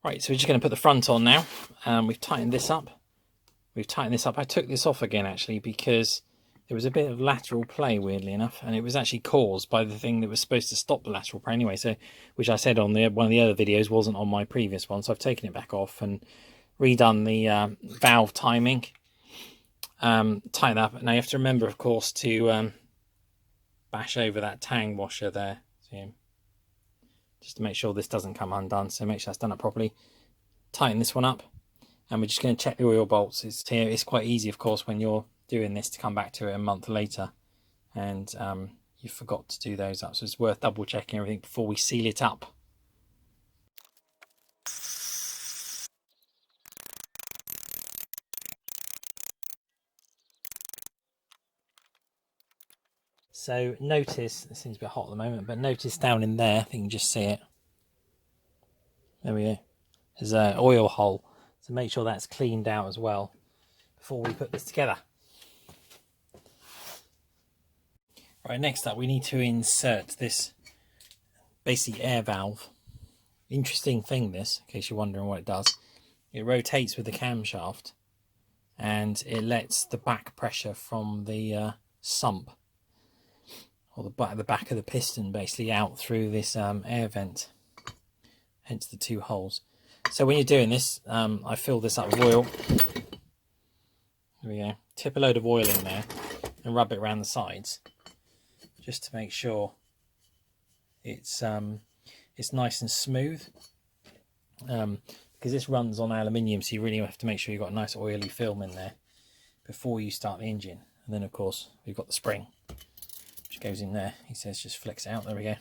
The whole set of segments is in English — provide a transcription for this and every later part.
Right, so we're just going to put the front on now. We've tightened this up. I took this off again actually because there was a bit of lateral play, weirdly enough, and it was actually caused by the thing that was supposed to stop the lateral play anyway. So, which I said on one of the other videos wasn't on my previous one. So I've taken it back off and redone the valve timing. Tighten up. Now you have to remember, of course, to bash over that tang washer there. See, just to make sure this doesn't come undone. So make sure that's done up properly. Tighten this one up, and we're just going to check the oil bolts. It's quite easy, of course, when you're doing this to come back to it a month later, and you forgot to do those up. So it's worth double checking everything before we seal it up. So notice, it seems a bit hot at the moment, but notice down in there, I think you can just see it. There we go. There's an oil hole. So make sure that's cleaned out as well before we put this together. Right, next up we need to insert this basic air valve. Interesting thing this, in case you're wondering what it does. It rotates with the camshaft and it lets the back pressure from the sump, or the back of the piston, basically out through this air vent, hence the two holes. So when you're doing this, I fill this up with oil. There we go. Tip a load of oil in there and rub it around the sides, just to make sure it's nice and smooth. Because this runs on aluminium, so you really have to make sure you've got a nice oily film in there before you start the engine. And then, of course, we've got the spring, which goes in there. He says just flex it out. There we go.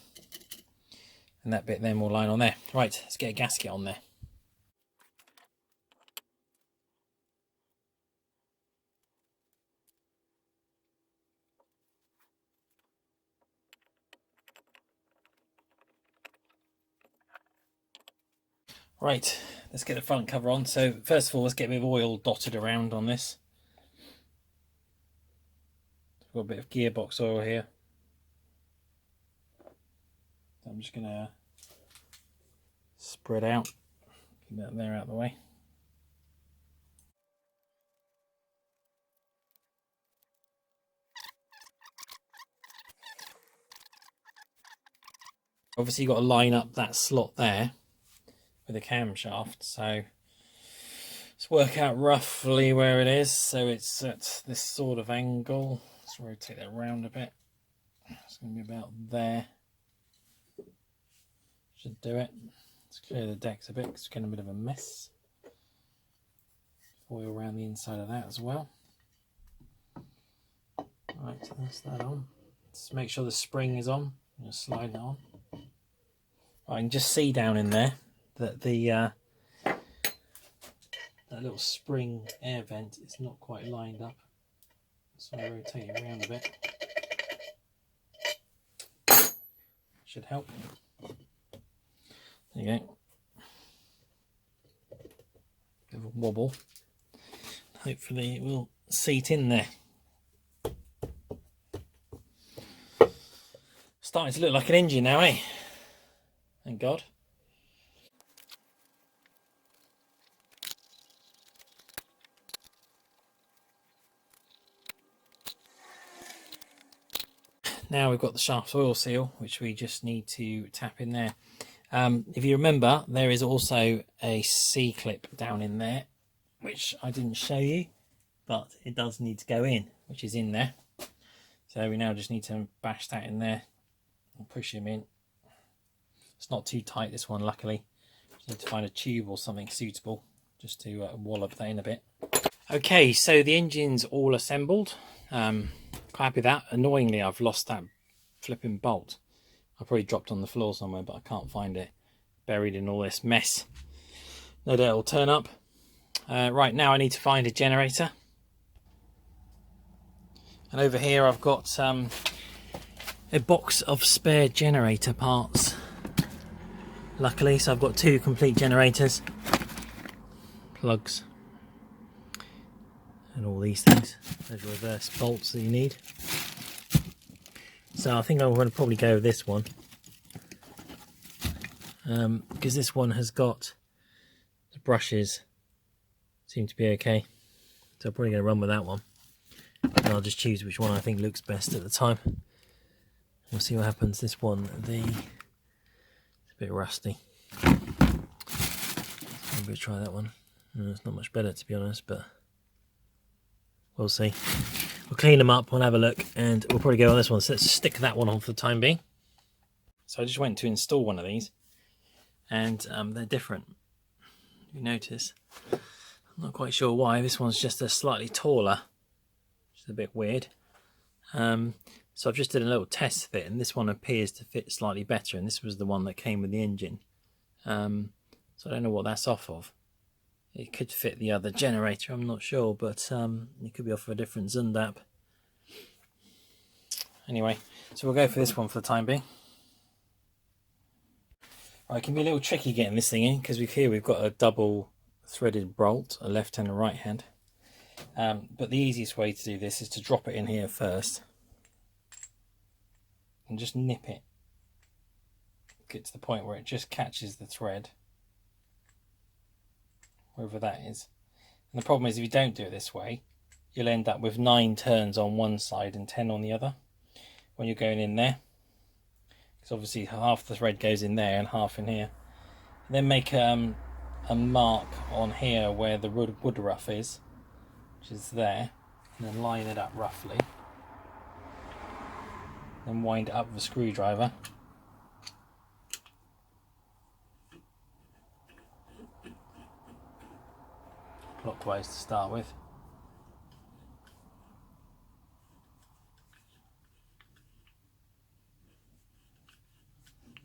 And that bit then will line on there. Right, let's get a gasket on there. Right, let's get the front cover on. So first of all, let's get a bit of oil dotted around on this. Got a bit of gearbox oil here. I'm just going to spread out, keep that there out of the way. Obviously you've got to line up that slot there with a camshaft, so let's work out roughly where it is. So it's at this sort of angle. Let's rotate that around a bit. It's going to be about there. Should do it. Let's clear the decks a bit because it's getting a bit of a mess. Oil around the inside of that as well. Right, so that's that on. Let's make sure the spring is on. I'm going to slide that on. I can just see down in there that the that little spring air vent is not quite lined up. So I'll rotate it around a bit. Should help. There you go. Bit of a wobble. Hopefully it will seat in there. Starting to look like an engine now, eh? Thank God. Now we've got the shaft oil seal, which we just need to tap in there. If you remember, there is also a C-clip down in there, which I didn't show you, but it does need to go in, which is in there. So we now just need to bash that in there and push him in. It's not too tight, this one, luckily. Just need to find a tube or something suitable just to wallop that in a bit. Okay, so the engine's all assembled. Quite happy with that. Annoyingly, I've lost that flipping bolt. I probably dropped on the floor somewhere, but I can't find it. Buried in all this mess. No doubt it'll turn up. Right, now I need to find a generator. And over here I've got a box of spare generator parts. Luckily, so I've got two complete generators. Plugs. And all these things. Those reverse bolts that you need. So I think I'm going to probably go with this one. Because this one has got brushes seem to be okay, so I'm probably going to run with that one, and I'll just choose which one I think looks best at the time. We'll see what happens. This one, it's a bit rusty. Maybe try that one. No, it's not much better, to be honest, but we'll see. We'll clean them up, we'll have a look, and we'll probably go on this one. So let's stick that one on for the time being. So I just went to install one of these, and they're different. You notice, I'm not quite sure why. This one's just a slightly taller, which is a bit weird. So I've just did a little test fit, and this one appears to fit slightly better, and this was the one that came with the engine. So I don't know what that's off of. It could fit the other generator, I'm not sure, but it could be off of a different Zundapp. Anyway, so we'll go for this one for the time being. Right, it can be a little tricky getting this thing in, because we've got a double threaded bolt, a left and a right hand. But the easiest way to do this is to drop it in here first and just nip it. Get to the point where it just catches the thread, wherever that is. And the problem is, if you don't do it this way, you'll end up with 9 turns on one side and 10 on the other when you're going in there, because obviously half the thread goes in there and half in here. And then make a mark on here where the wood rough is, which is there, and then line it up roughly, then wind it up with a screwdriver. Clockwise to start with.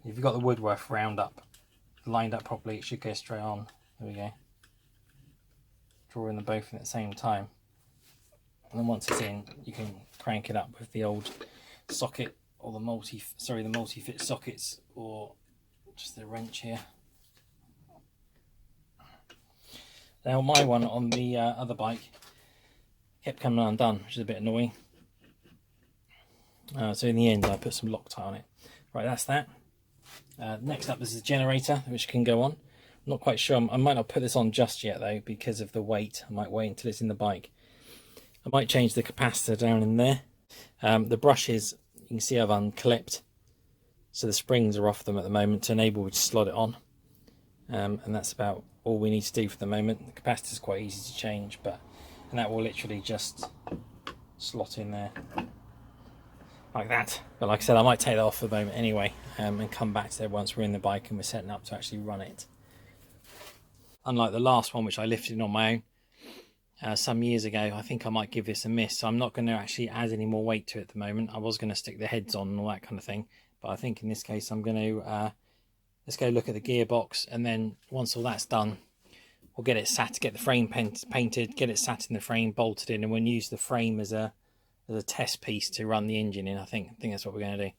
If you've got the woodwork lined up properly, it should go straight on. There we go. Drawing them both in at the same time. And then once it's in, you can crank it up with the old socket, or the multi-fit sockets, or just the wrench here. Now my one on the other bike kept coming undone, which is a bit annoying. So in the end I put some Loctite on it. Right, that's that. Next up is the generator, which can go on. I'm not quite sure, I might not put this on just yet though, because of the weight. I might wait until it's in the bike. I might change the capacitor down in there. The brushes, you can see I've unclipped, so the springs are off them at the moment to enable me to slot it on. And that's about all we need to do for the moment. The capacitor is quite easy to change, and that will literally just slot in there like that. But like I said, I might take that off for the moment anyway, and come back to it once we're in the bike and we're setting up to actually run it. Unlike the last one, which I lifted on my own some years ago, I think I might give this a miss. So I'm not going to actually add any more weight to it at the moment. I was going to stick the heads on and all that kind of thing, but I think in this case I'm going to let's go look at the gearbox, and then once all that's done, we'll get it sat, get the frame painted, get it sat in the frame, bolted in, and we'll use the frame as a test piece to run the engine in. I think that's what we're going to do.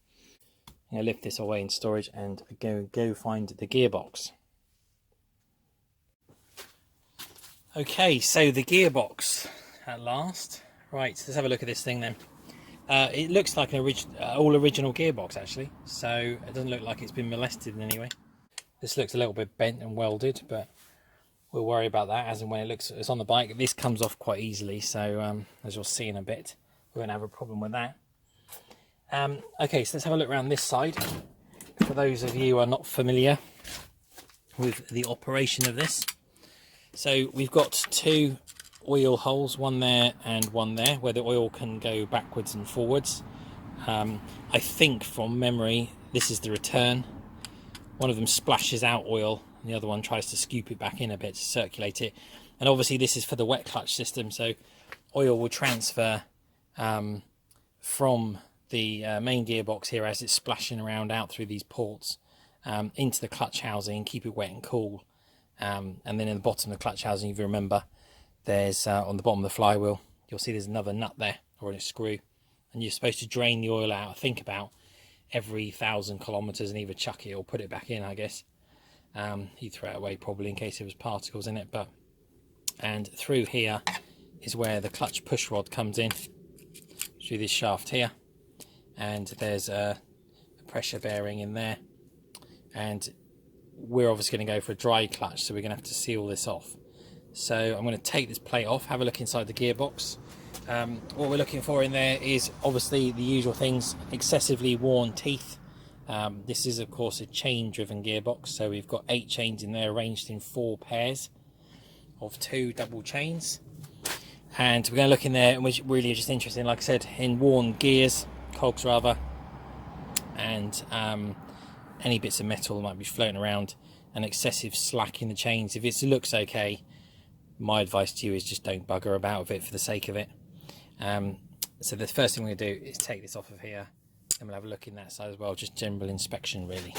I'm going to lift this away in storage and go find the gearbox. Okay, so the gearbox at last. Right, let's have a look at this thing then. It looks like an all original gearbox actually, so it doesn't look like it's been molested in any way. This looks a little bit bent and welded, but we'll worry about that as and when it's on the bike. This comes off quite easily, so as you'll see in a bit, we're going to have a problem with that. Okay, so let's have a look around this side. For those of you who are not familiar with the operation of this, so we've got 2 oil holes, one there and one there, where the oil can go backwards and forwards. I think from memory this is the return. One of them splashes out oil and the other one tries to scoop it back in a bit to circulate it. And obviously this is for the wet clutch system, so oil will transfer from the main gearbox here as it's splashing around out through these ports into the clutch housing and keep it wet and cool. And then in the bottom of the clutch housing, if you remember, there's on the bottom of the flywheel, you'll see there's another nut there, or a screw, and you're supposed to drain the oil out, I think about every 1,000 kilometers, and either chuck it or put it back in, I guess. You throw it away probably in case there was particles in it, and through here is where the clutch push rod comes in through this shaft here, and there's a pressure bearing in there, and we're obviously going to go for a dry clutch, so we're going to have to seal this off. So I'm going to take this plate off, have a look inside the gearbox. What we're looking for in there is obviously the usual things: excessively worn teeth. This is of course a chain driven gearbox, so we've got 8 chains in there arranged in 4 pairs of 2 double chains. And we're going to look in there, which really is just interesting, like I said, in worn gears, cogs rather, and any bits of metal that might be floating around, and excessive slack in the chains. If it looks okay, my advice to you is just don't bugger about with it for the sake of it. So the first thing we're going to do is take this off of here, and we'll have a look in that side as well, just general inspection really.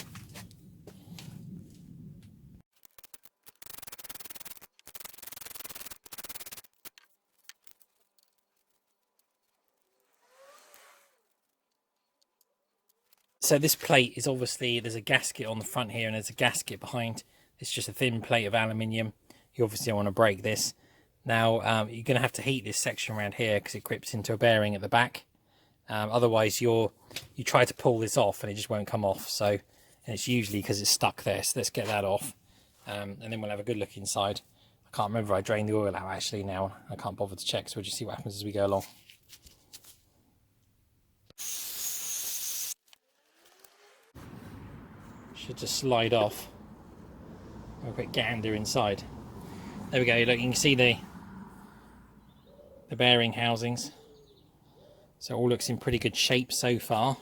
So this plate is obviously, there's a gasket on the front here and there's a gasket behind. It's just a thin plate of aluminium. You obviously don't want to break this. Now you're going to have to heat this section around here because it grips into a bearing at the back. Otherwise you try to pull this off and it just won't come off. So, and it's usually because it's stuck there. So let's get that off, and then we'll have a good look inside. I can't remember if I drained the oil out actually now. I can't bother to check, so we'll just see what happens as we go along. Should just slide off. Have a quick gander inside. There we go. Look, you can see the bearing housings. So it all looks in pretty good shape so far.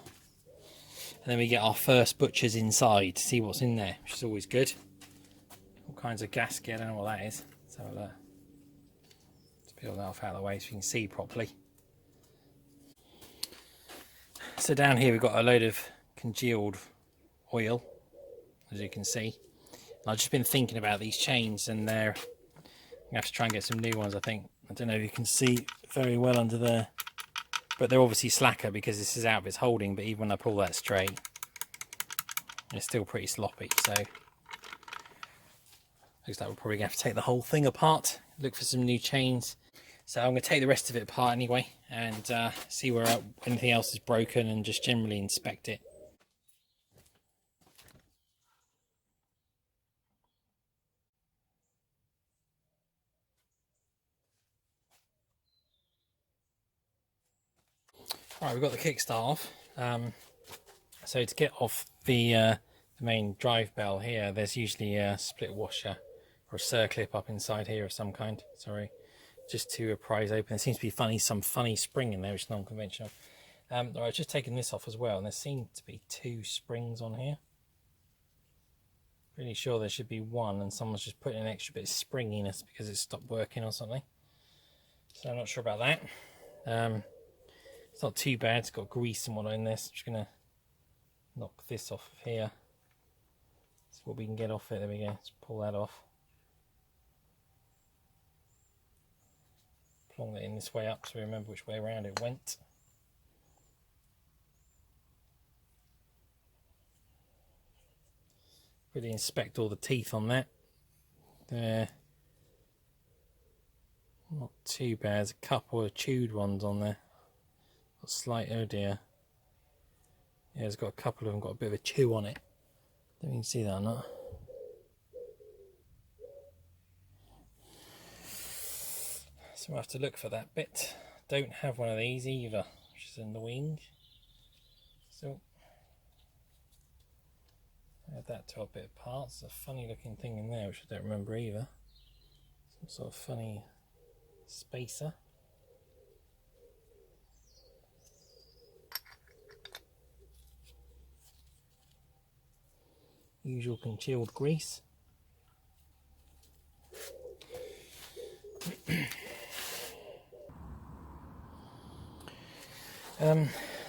And then we get our first butchers inside to see what's in there, which is always good. All kinds of gasket. I don't know what that is. So let's peel that off out of the way so you can see properly. So down here we've got a load of congealed oil, as you can see. And I've just been thinking about these chains, and I'm going to have to try and get some new ones, I think. I don't know if you can see very well under there, but they're obviously slacker because this is out of its holding, but even when I pull that straight, it's still pretty sloppy. So looks like we're probably going to have to take the whole thing apart, look for some new chains. So I'm going to take the rest of it apart anyway, and see where anything else is broken, and just generally inspect it. Right, we've got the kickstart off. So to get off the main drive bell here, there's usually a split washer or a circlip up inside here of some kind. Sorry, just to prise open. There seems to be some funny spring in there, which is non-conventional. I've just taken this off as well, and there seem to be 2 springs on here. Pretty sure there should be 1, and someone's just put in an extra bit of springiness because it stopped working or something. So I'm not sure about that. It's not too bad. It's got grease and whatnot in this. I'm just going to knock this off of here. See what we can get off it. There we go. Let's pull that off. Plonk that in this way up so we remember which way around it went. Really inspect all the teeth on that. They're not too bad. There's a couple of chewed ones on there. Got slight, oh dear. Yeah, it's got a couple of them got a bit of a chew on it. Don't you can see that or not? So we'll have to look for that bit. Don't have one of these either, which is annoying. So add that to our bit of parts. A funny looking thing in there, which I don't remember either. Some sort of funny spacer. Usual congealed grease.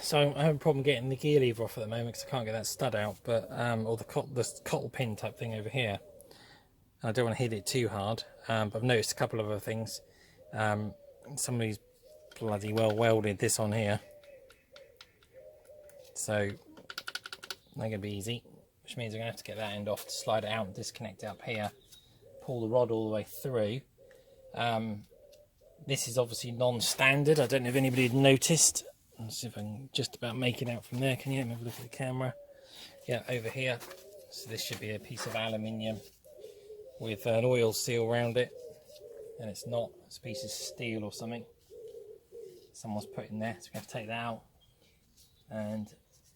So I have a problem getting the gear lever off at the moment because I can't get that stud out, but or the cottle pin type thing over here. I don't want to hit it too hard, but I've noticed a couple of other things. Somebody's bloody well welded this on here, so not going to be easy. Which means I'm going to have to get that end off to slide it out and disconnect it up here, pull the rod all the way through. This is obviously non-standard. I don't know if anybody had noticed. Let's see if I can just about make it out from there. Can you? Let me have a look at the camera. Yeah, over here. So this should be a piece of aluminium with an oil seal around it, and it's not. It's a piece of steel or something someone's put in there, so we have to take that out. And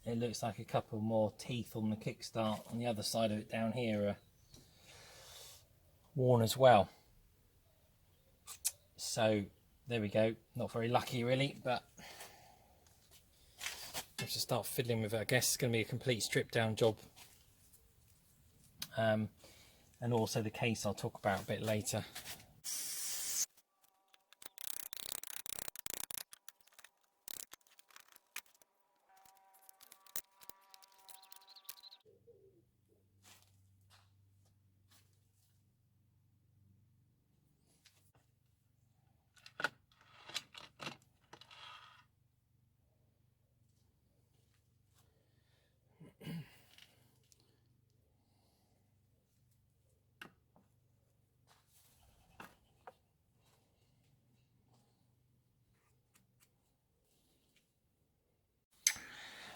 it looks like a couple more teeth on the kickstart on the other side of it down here are worn as well. So there we go. Not very lucky really, but I have to start fiddling with it. I guess it's going to be a complete strip down job. And also the case I'll talk about a bit later.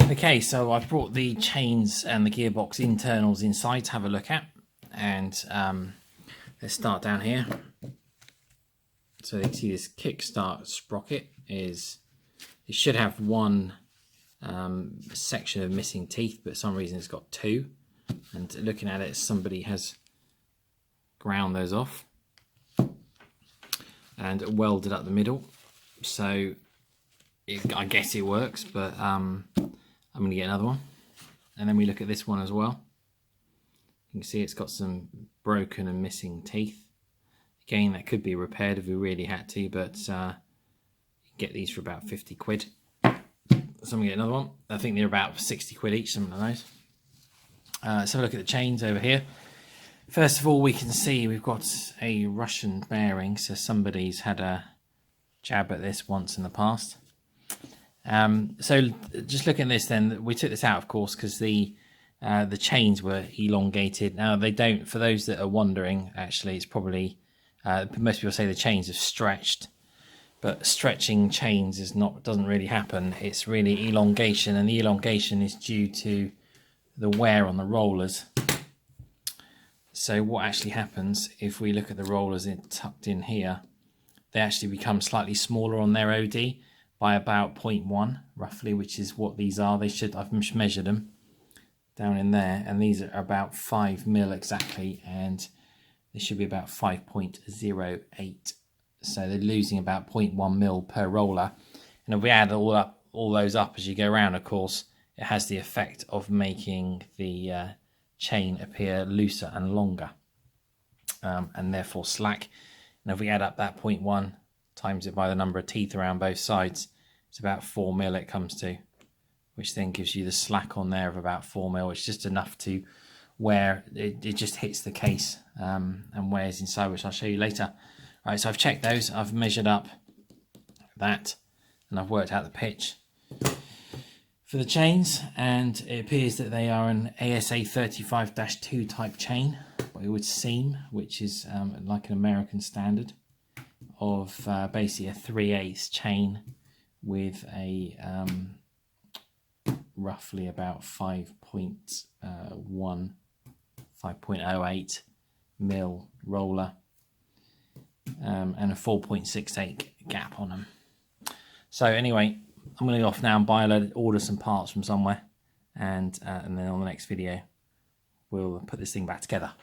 Okay, so I've brought the chains and the gearbox internals inside to have a look at, and let's start down here. So you can see this Kickstart Sprocket it should have one section of missing teeth, but for some reason it's got two, and looking at it, somebody has ground those off and welded up the middle. So I guess it works, but I'm going to get another one. And then we look at this one as well. You can see it's got some broken and missing teeth. Again, that could be repaired if we really had to, but you can get these for about 50 quid. So I'm going to get another one. I think they're about 60 quid each, something like those. Let's have a look at the chains over here. First of all, we can see we've got a Russian bearing, so somebody's had a jab at this once in the past. So just looking at this then, we took this out of course because the chains were elongated. Now they don't, for those that are wondering, actually it's probably, most people say the chains have stretched, but stretching chains doesn't really happen. It's really elongation, and the elongation is due to the wear on the rollers. So what actually happens, if we look at the rollers tucked in here, they actually become slightly smaller on their OD by about 0.1 roughly, which is what these are. I've measured them down in there, and these are about 5 mil exactly, and they should be about 5.08. So they're losing about 0.1 mil per roller. And if we add all those up as you go around, of course, it has the effect of making the chain appear looser and longer, and therefore slack. And if we add up that 0.1 times it by the number of teeth around both sides, it's about 4 mil it comes to, which then gives you the slack on there of about 4 mil, which is just enough to where it just hits the case and wears inside, which I'll show you later. All right, so I've checked those, I've measured up that, and I've worked out the pitch for the chains, and it appears that they are an ASA 35-2 type chain, what it would seem, which is like an American standard of basically a 3/8 chain with a roughly about 5.08 mil roller, and a 4.68 gap on them. So anyway, I'm going to go off now and order some parts from somewhere, and then on the next video we'll put this thing back together.